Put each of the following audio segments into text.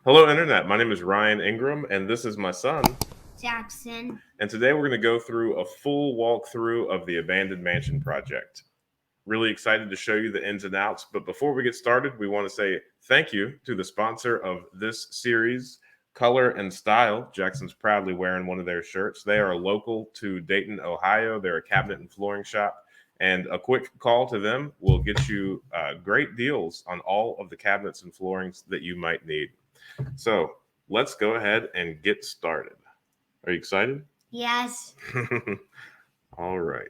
Hello, Internet. My name is Ryan Ingram, and this is my son. Jackson. And today we're going to go through a full walkthrough of the Abandoned Mansion project. Really excited to show you the ins and outs. But before we get started, we want to say thank you to the sponsor of this series, Color and Style. Jackson's proudly wearing one of their shirts. They are local to Dayton, Ohio. They're a cabinet and flooring shop. And a quick call to them will get you great deals on all of the cabinets and floorings that you might need. So let's go ahead and get started. Are you excited? Yes. All right.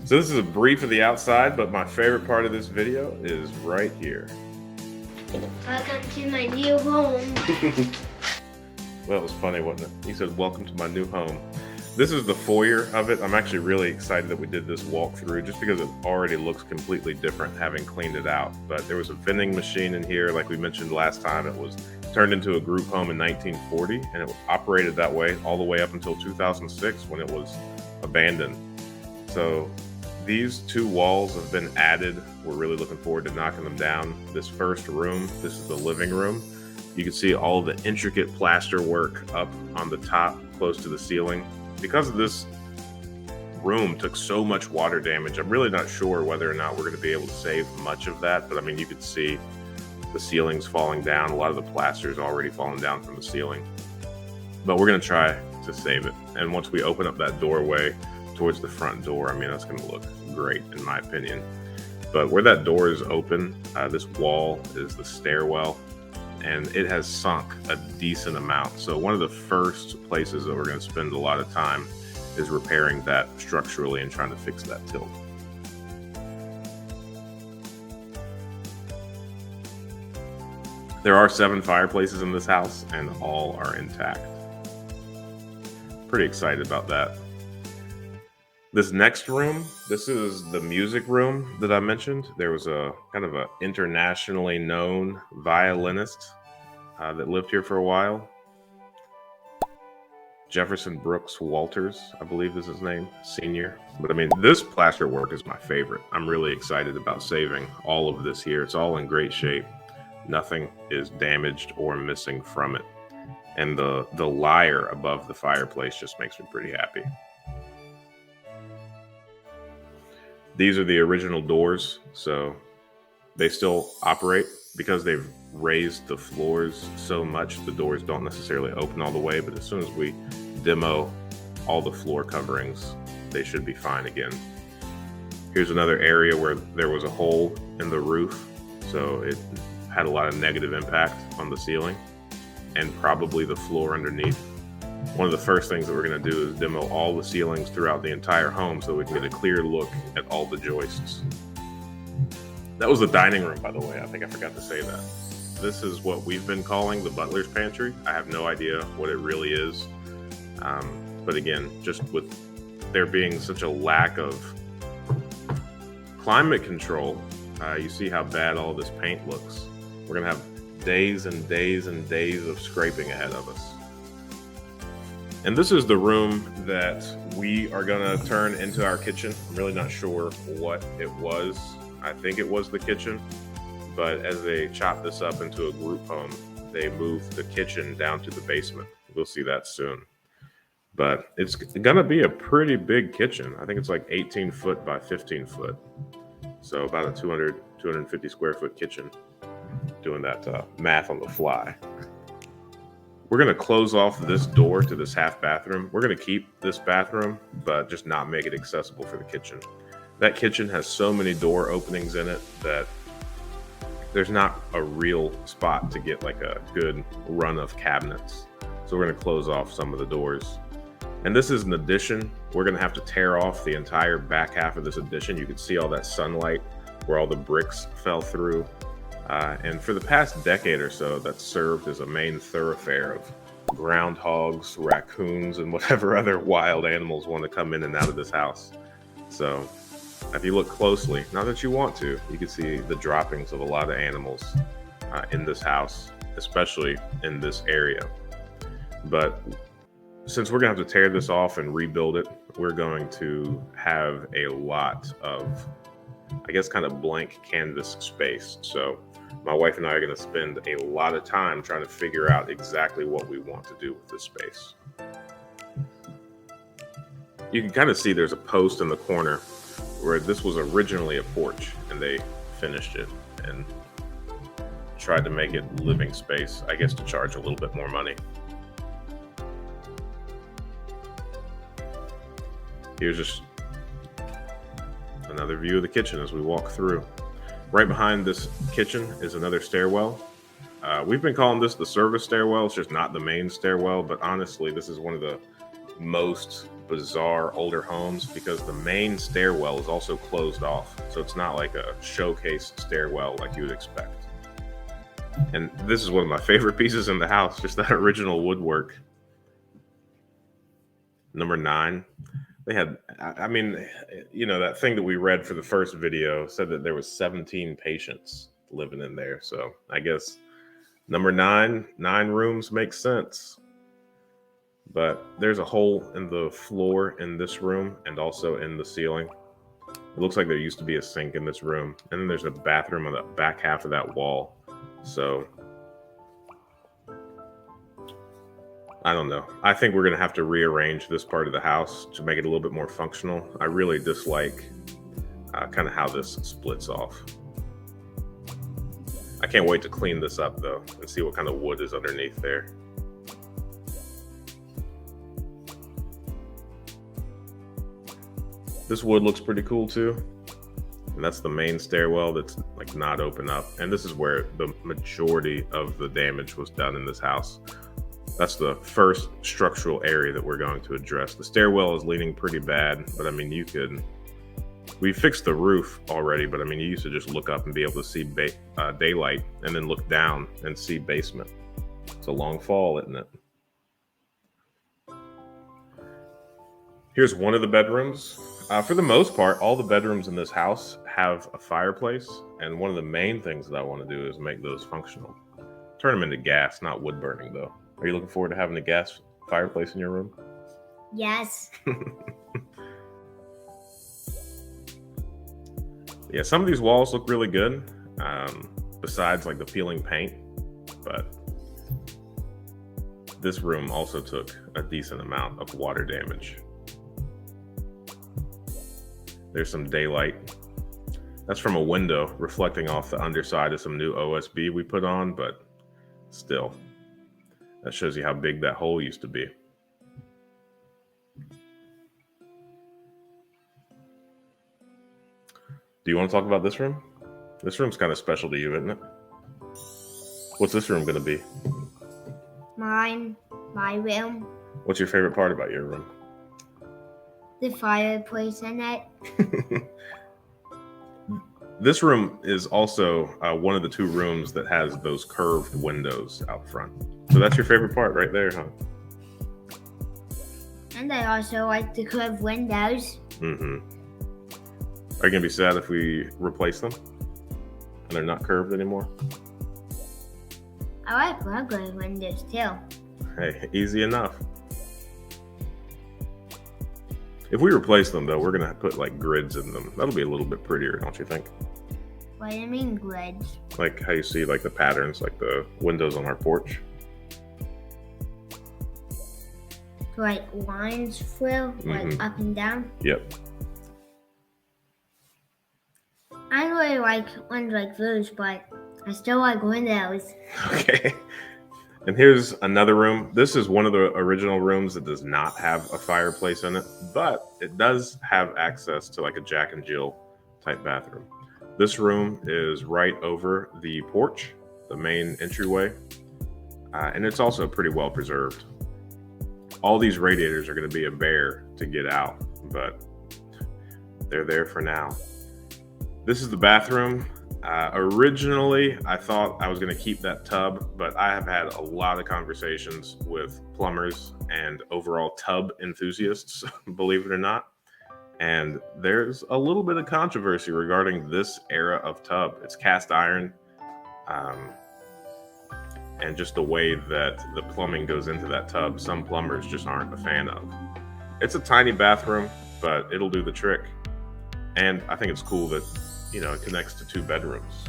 So this is a brief of the outside, but my favorite part of this video is right here. Welcome to my new home. Well, it was funny, wasn't it? He said, "Welcome to my new home." This is the foyer of it. I'm actually really excited that we did this walkthrough just because it already looks completely different having cleaned it out. But there was a vending machine in here. Like we mentioned last time, it was turned into a group home in 1940, and it operated that way all the way up until 2006 when it was abandoned. So these two walls have been added. We're really looking forward to knocking them down. This first room, this is the living room. You can see all the intricate plaster work up on the top close to the ceiling. Because this room took so much water damage, I'm really not sure whether or not we're going to be able to save much of that. But I mean, you could see the ceilings falling down. A lot of the plaster is already fallen down from the ceiling. But we're going to try to save it. And once we open up that doorway towards the front door, I mean, that's going to look great in my opinion. But where that door is open, this wall is the stairwell. And it has sunk a decent amount. So one of the first places that we're going to spend a lot of time is repairing that structurally and trying to fix that tilt. There are 7 fireplaces in this house and all are intact. Pretty excited about that. This next room, this is the music room that I mentioned. There was a kind of an internationally known violinist that lived here for a while. Jefferson Brooks Walters, I believe is his name, senior. But I mean, this plaster work is my favorite. I'm really excited about saving all of this here. It's all in great shape. Nothing is damaged or missing from it. And the lyre above the fireplace just makes me pretty happy. These are the original doors, so they still operate. Because they've raised the floors so much, the doors don't necessarily open all the way, but as soon as we demo all the floor coverings, they should be fine again. Here's another area where there was a hole in the roof, so it had a lot of negative impact on the ceiling and probably the floor underneath. One of the first things that we're going to do is demo all the ceilings throughout the entire home so we can get a clear look at all the joists. That was the dining room, by the way. I think I forgot to say that. This is what we've been calling the butler's pantry. I have no idea what it really is. But again, just with there being such a lack of climate control, you see how bad all this paint looks. We're going to have days and days and days of scraping ahead of us. And this is the room that we are going to turn into our kitchen. I'm really not sure what it was. I think it was the kitchen, but as they chopped this up into a group home, they moved the kitchen down to the basement. We'll see that soon. But it's going to be a pretty big kitchen. I think it's like 18 foot by 15 foot. So about a 250 square foot kitchen. Doing that math on the fly. We're going to close off this door to this half bathroom. We're going to keep this bathroom, but just not make it accessible for the kitchen. That kitchen has so many door openings in it that there's not a real spot to get like a good run of cabinets. So we're going to close off some of the doors. And this is an addition. We're going to have to tear off the entire back half of this addition. You can see all that sunlight where all the bricks fell through. And for the past decade or so, that's served as a main thoroughfare of groundhogs, raccoons, and whatever other wild animals want to come in and out of this house. So if you look closely, not that you want to, you can see the droppings of a lot of animals in this house, especially in this area. But since we're going to have to tear this off and rebuild it, we're going to have a lot of, I guess, kind of blank canvas space. So My wife and I are going to spend a lot of time trying to figure out exactly what we want to do with this space. You can kind of see there's a post in the corner where this was originally a porch, and they finished it and tried to make it living space, I guess, to charge a little bit more money. Here's just another view of the kitchen as we walk through. Right behind this kitchen is another stairwell. We've been calling this the service stairwell. It's just not the main stairwell, but honestly, this is one of the most bizarre older homes because the main stairwell is also closed off. So it's not like a showcase stairwell like you would expect. And this is one of my favorite pieces in the house, just that original woodwork. Number 9. They had, I mean, you know, that thing that we read for the first video said that there was 17 patients living in there. So I guess number 9 rooms makes sense. But there's a hole in the floor in this room and also in the ceiling. It looks like there used to be a sink in this room. And then there's a bathroom on the back half of that wall. So I don't know. I think we're going to have to rearrange this part of the house to make it a little bit more functional. I really dislike kind of how this splits off. I can't wait to clean this up, though, and see what kind of wood is underneath there. This wood looks pretty cool, too. And that's the main stairwell that's like not open up. And this is where the majority of the damage was done in this house. That's the first structural area that we're going to address. The stairwell is leaning pretty bad, but I mean, we fixed the roof already, but I mean, you used to just look up and be able to see daylight and then look down and see basement. It's a long fall, isn't it? Here's one of the bedrooms. For the most part, all the bedrooms in this house have a fireplace, and one of the main things that I want to do is make those functional. Turn them into gas, not wood burning, though. Are you looking forward to having a gas fireplace in your room? Yes. Yeah, some of these walls look really good, besides like the peeling paint, but this room also took a decent amount of water damage. There's some daylight. That's from a window reflecting off the underside of some new OSB we put on, but still, that shows you how big that hole used to be. Do you want to talk about this room? This room's kind of special to you, isn't it? What's this room going to be? My room. What's your favorite part about your room? The fireplace in it. This room is also one of the 2 rooms that has those curved windows out front. So that's your favorite part right there, huh? And I also like the curved windows. Mm-hmm. Are you going to be sad if we replace them and they're not curved anymore? I like regular windows too. Hey, easy enough. If we replace them, though, we're going to put like grids in them. That'll be a little bit prettier, don't you think? What do you mean grids? Like how you see like the patterns, like the windows on our porch. Like lines through, like up and down? Yep. I don't really like ones like those, but I still like windows. Okay. And here's another room. This is one of the original rooms that does not have a fireplace in it, but it does have access to like a Jack and Jill type bathroom. This room is right over the porch, the main entryway, and it's also pretty well preserved. All these radiators are going to be a bear to get out, but they're there for now. This is the bathroom. Originally, I thought I was going to keep that tub, but I have had a lot of conversations with plumbers and overall tub enthusiasts, believe it or not. And there's a little bit of controversy regarding this era of tub. It's cast iron, and just the way that the plumbing goes into that tub, some plumbers just aren't a fan of. It's a tiny bathroom, but it'll do the trick. And I think it's cool that, you know, it connects to 2 bedrooms.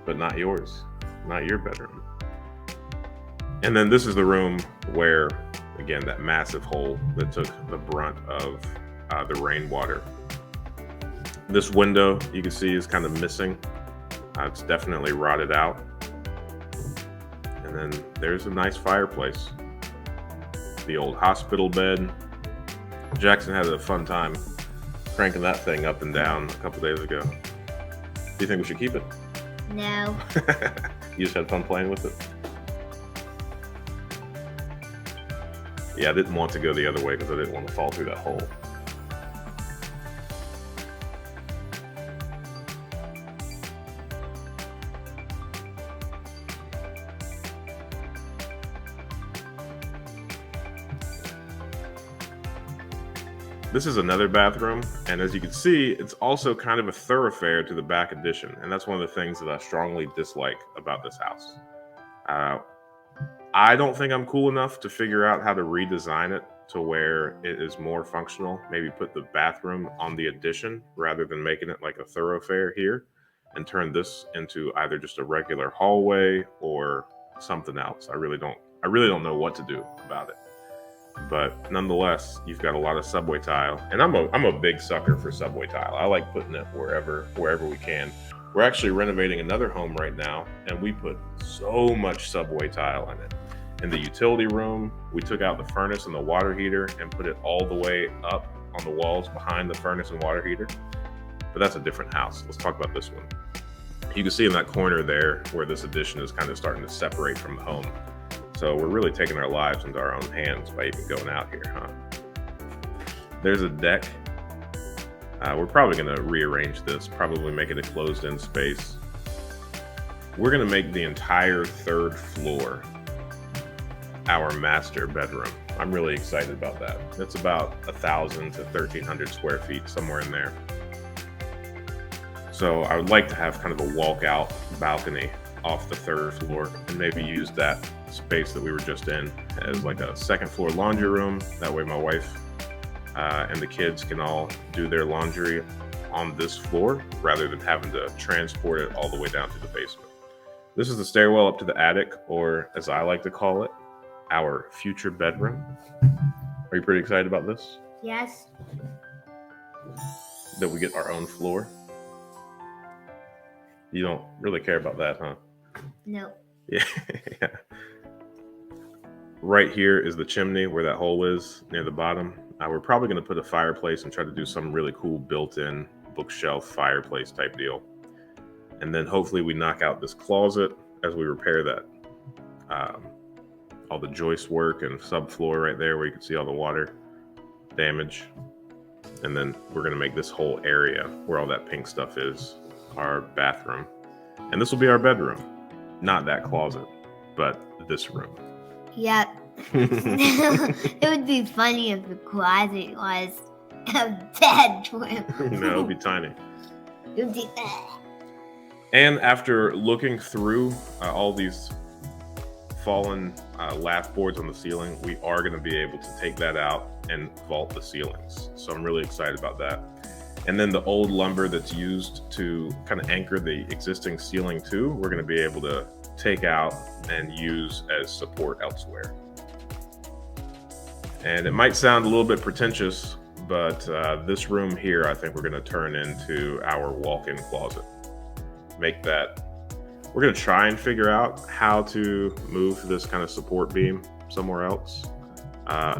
but not yours, not your bedroom. And then this is the room where, again, that massive hole that took the brunt of the rainwater. This window you can see is kind of missing. It's definitely rotted out. And then there's a nice fireplace. The old hospital bed. Jackson had a fun time cranking that thing up and down a couple days ago. Do you think we should keep it? No. You just had fun playing with it? Yeah, I didn't want to go the other way because I didn't want to fall through that hole. This is another bathroom, and as you can see, it's also kind of a thoroughfare to the back addition, and that's one of the things that I strongly dislike about this house. I don't think I'm cool enough to figure out how to redesign it to where it is more functional. Maybe put the bathroom on the addition rather than making it like a thoroughfare here, and turn this into either just a regular hallway or something else. I really don't know what to do about it. But nonetheless, you've got a lot of subway tile, and I'm a big sucker for subway tile. I like putting it wherever we can. We're actually renovating another home right now, and we put so much subway tile in it. In the utility room, we took out the furnace and the water heater and put it all the way up on the walls behind the furnace and water heater. But that's a different house. Let's talk about this one. You can see in that corner there where this addition is kind of starting to separate from the home. So we're really taking our lives into our own hands by even going out here, huh? There's a deck. We're probably going to rearrange this, probably make it a closed-in space. We're going to make the entire third floor our master bedroom. I'm really excited about that. It's about 1,000 to 1,300 square feet, somewhere in there. So I would like to have kind of a walkout balcony off the third floor and maybe use that space that we were just in as like a second floor laundry room. That way my wife and the kids can all do their laundry on this floor rather than having to transport it all the way down to the basement. This is the stairwell up to the attic, or as I like to call it, our future bedroom. Are you pretty excited about this? Yes. That we get our own floor? You don't really care about that, huh? No. Yeah. Yeah. Right here is the chimney where that hole is near the bottom. We're probably going to put a fireplace and try to do some really cool built-in bookshelf fireplace type deal. And then hopefully we knock out this closet as we repair that. All the joist work and subfloor right there where you can see all the water damage. And then we're going to make this whole area where all that pink stuff is our bathroom. And this will be our bedroom. Not that closet, but this room. Yep. It would be funny if the closet was a bedroom. No, it would be tiny. It would be. And after looking through all these fallen lath boards on the ceiling, we are going to be able to take that out and vault the ceilings. So I'm really excited about that. And then the old lumber that's used to kind of anchor the existing ceiling too, we're going to be able to take out and use as support elsewhere. And it might sound a little bit pretentious, but this room here, I think we're going to turn into our walk-in closet. Make that. We're going to try and figure out how to move this kind of support beam somewhere else.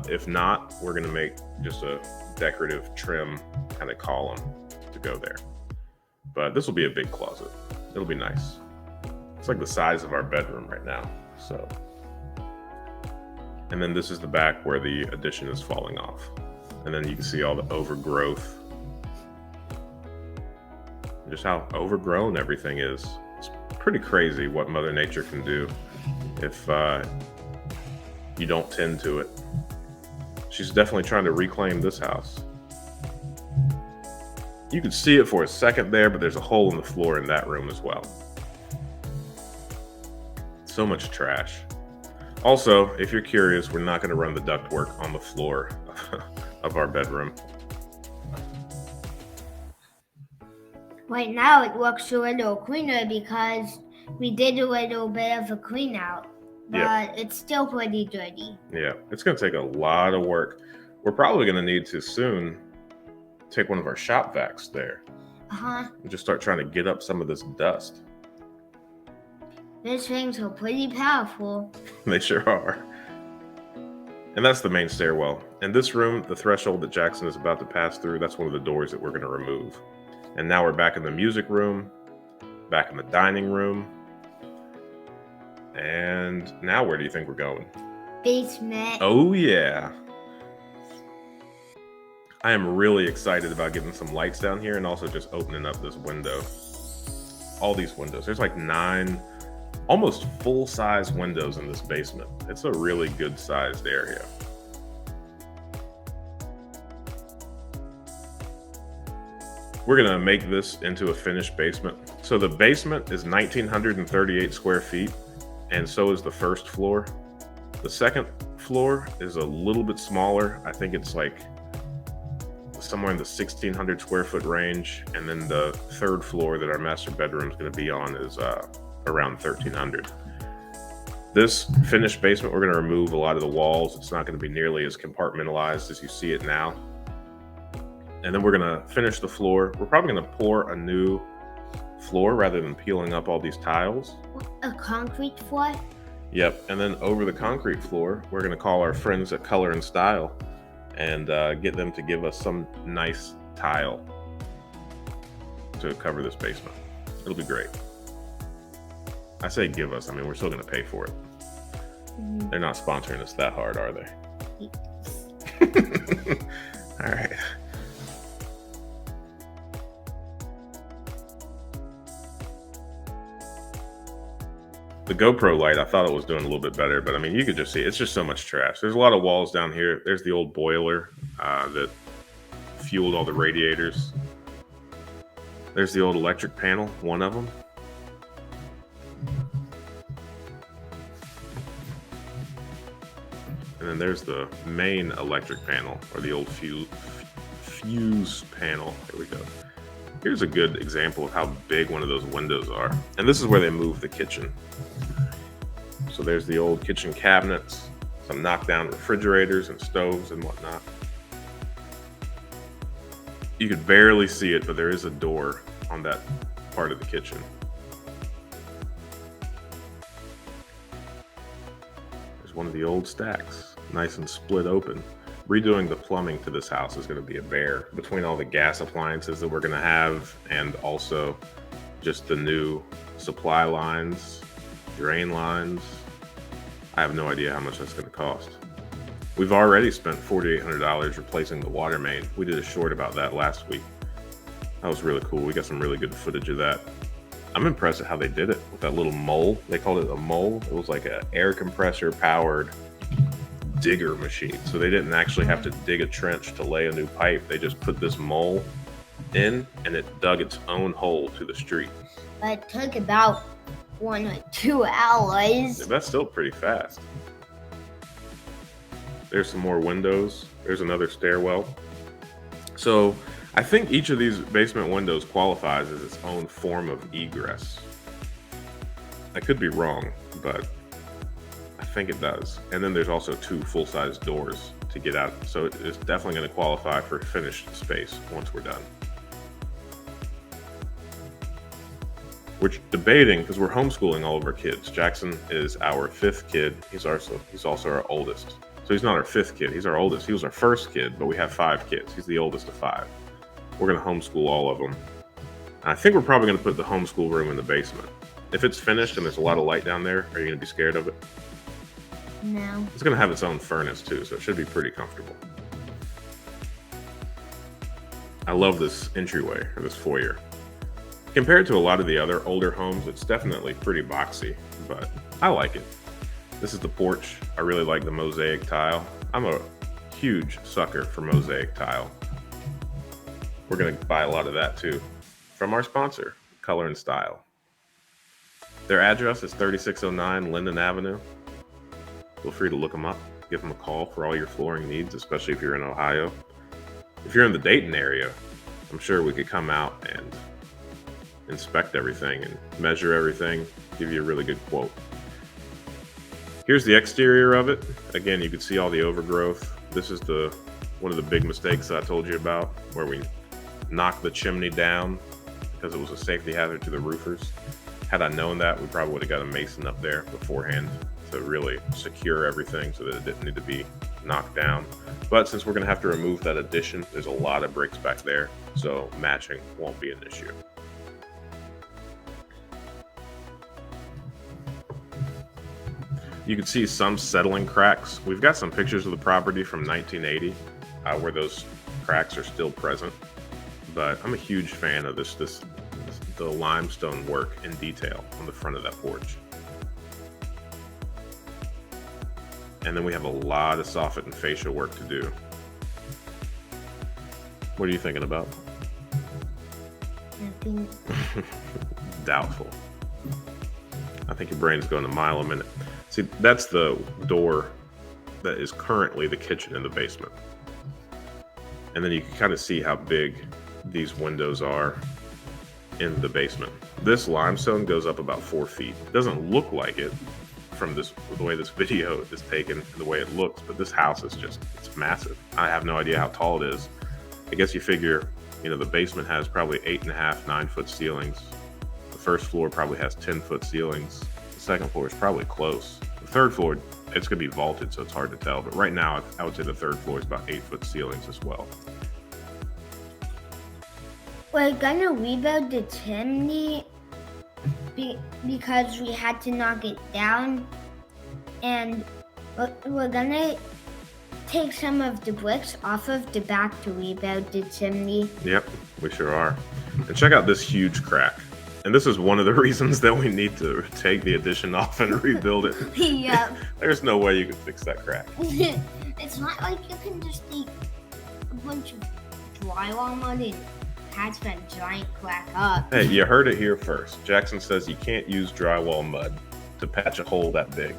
If not, we're going to make just a decorative trim kind of column to go there. But this will be a big closet. It'll be nice. It's like the size of our bedroom right now. So, and then this is the back where the addition is falling off. And then you can see all the overgrowth. Just how overgrown everything is. It's pretty crazy what Mother Nature can do if you don't tend to it. She's definitely trying to reclaim this house. You could see it for a second there, but there's a hole in the floor in that room as well. So much trash. Also, if you're curious, we're not going to run the ductwork on the floor of our bedroom. Right now it looks a little cleaner because we did a little bit of a clean out, but Yeah. it's still pretty dirty. Yeah, it's going to take a lot of work. We're probably going to need to soon take one of our shop vacs there and just start trying to get up some of this dust. These things are pretty powerful. They sure are. And that's the main stairwell. And this room, the threshold that Jackson is about to pass through, that's one of the doors that we're going to remove. And now we're back in the music room, back in the dining room. And now where do you think we're going? Basement. Oh, yeah. I am really excited about getting some lights down here and also just opening up this window. All these windows. There's like 9 almost full-size windows in this basement. It's a really good-sized area. We're going to make this into a finished basement. So the basement is 1,938 square feet, and so is the first floor. The second floor is a little bit smaller. I think it's like somewhere in the 1,600 square foot range. And then the third floor that our master bedroom is going to be on is around 1,300. This finished basement, we're going to remove a lot of the walls. It's not going to be nearly as compartmentalized as you see it now. And then we're going to finish the floor. We're probably going to pour a new floor rather than peeling up all these tiles. A concrete floor? Yep. And then over the concrete floor, we're going to call our friends at Color and Style and get them to give us some nice tile to cover this basement. It'll be great. I say give us, I mean, we're still going to pay for it. They're not sponsoring us that hard, are they? All right. The GoPro light, I thought it was doing a little bit better, but I mean, you could just see it's just so much trash. There's a lot of walls down here. There's the old boiler that fueled all the radiators. There's the old electric panel, one of them. And then there's the main electric panel, or the old fuse panel. There we go. Here's a good example of how big one of those windows are. And this is where they moved the kitchen. So there's the old kitchen cabinets, some knockdown refrigerators and stoves and whatnot. You could barely see it, but there is a door on that part of the kitchen. There's one of the old stacks, nice and split open. Redoing the plumbing to this house is going to be a bear between all the gas appliances that we're going to have and also just the new supply lines, drain lines. I have no idea how much that's going to cost. We've already spent $4,800 replacing the water main. We did a short about that last week. That was really cool. We got some really good footage of that. I'm impressed at how they did it with that little mole. They called it a mole. It was like an air compressor powered digger machine. So they didn't actually have to dig a trench to lay a new pipe. They just put this mole in and it dug its own hole to the street. But it took about 1 or 2 hours. Yeah, that's still pretty fast. There's some more windows. There's another stairwell. So I think each of these basement windows qualifies as its own form of egress. I could be wrong, but I think it does. And then there's also 2 full-size doors to get out. So it's definitely going to qualify for finished space once we're done. We're debating because we're homeschooling all of our kids. Jackson is our 5th kid. He's also our oldest. So he's not our 5th kid. He's our oldest. He was our first kid, but we have 5 kids. He's the oldest of 5. We're going to homeschool all of them. And I think we're probably going to put the homeschool room in the basement. If it's finished and there's a lot of light down there, are you going to be scared of it? No. It's going to have its own furnace too, so it should be pretty comfortable. I love this entryway, or this foyer. Compared to a lot of the other older homes, it's definitely pretty boxy, but I like it. This is the porch. I really like the mosaic tile. I'm a huge sucker for mosaic tile. We're going to buy a lot of that too from our sponsor, Color and Style. Their address is 3609 Linden Avenue. Feel free to look them up. Give them a call for all your flooring needs, especially if you're in Ohio. If you're in the Dayton area, I'm sure we could come out and inspect everything and measure everything. give you a really good quote. Here's the exterior of it. Again, you can see all the overgrowth. This is one of the big mistakes that I told you about, where we knocked the chimney down because it was a safety hazard to the roofers. Had I known that, we probably would have got a mason up there beforehand to really secure everything so that it didn't need to be knocked down. But since we're going to have to remove that addition, there's a lot of bricks back there, so matching won't be an issue. You can see some settling cracks. We've got some pictures of the property from 1980 where those cracks are still present. But I'm a huge fan of the limestone work in detail on the front of that porch. And then we have a lot of soffit and fascia work to do. What are you thinking about? Nothing. Doubtful. I think your brain's going a mile a minute. See, that's the door that is currently the kitchen in the basement. And then you can kind of see how big these windows are in the basement. This limestone goes up about 4 feet. It doesn't look like it from the way this video is taken and the way it looks, but this house is it's massive. I have no idea how tall it is. I guess you figure, the basement has probably 8.5, 9-foot ceilings. The first floor probably has 10-foot ceilings. The second floor is probably close. The third floor, it's going to be vaulted, so it's hard to tell. But right now, I would say the third floor is about 8-foot ceilings as well. We're gonna rebuild the chimney because we had to knock it down, and we're gonna take some of the bricks off of the back to rebuild the chimney. Yep, we sure are. And check out this huge crack. And this is one of the reasons that we need to take the addition off and rebuild it. Yep. There's no way you can fix that crack. It's not like you can just take a bunch of drywall mud and patch that giant crack up. Hey, you heard it here first. Jackson says you can't use drywall mud to patch a hole that big.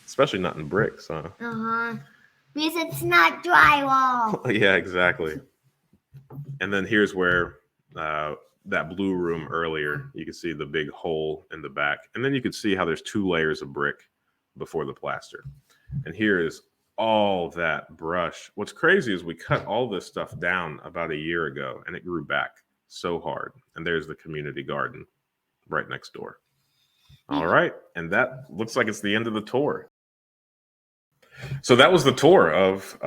Especially not in bricks, huh? Uh-huh. Because it's not drywall. Yeah, exactly. And then here's where that blue room earlier, you can see the big hole in the back. And then you can see how there's 2 layers of brick before the plaster. And here is all that brush. What's crazy is we cut all this stuff down about a year ago, and it grew back so hard. And there's the community garden right next door. All right. And that looks like it's the end of the tour. So that was the tour of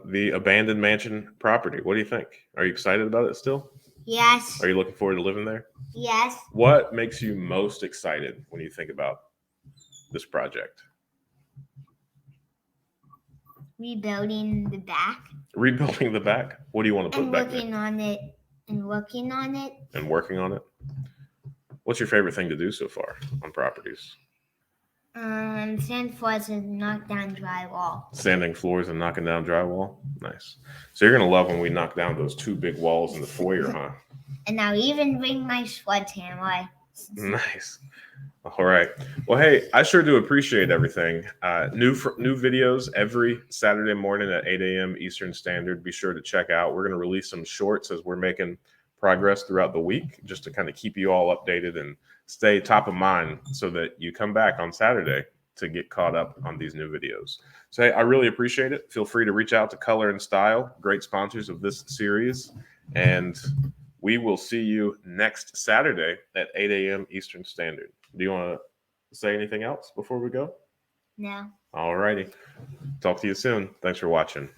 the abandoned mansion property. What do you think? Are you excited about it still? Yes. Are you looking forward to living there? Yes. What makes you most excited when you think about this project? Rebuilding the back. Rebuilding the back? What do you want to put back there? And working on it. And working on it. What's your favorite thing to do so far on properties? Sand floors and knock down drywall. Sanding floors and knocking down drywall? Nice. So you're going to love when we knock down those 2 big walls in the foyer, huh? And I'll even bring my sledgehammer. Nice. All right. Well, hey, I sure do appreciate everything. New videos every Saturday morning at 8 a.m. Eastern Standard. Be sure to check out. We're going to release some shorts as we're making progress throughout the week, just to kind of keep you all updated and stay top of mind so that you come back on Saturday to get caught up on these new videos. So, hey, I really appreciate it. Feel free to reach out to Color and Style, great sponsors of this series. And we will see you next Saturday at 8 a.m. Eastern Standard. Do you want to say anything else before we go? No. All righty. Talk to you soon. Thanks for watching.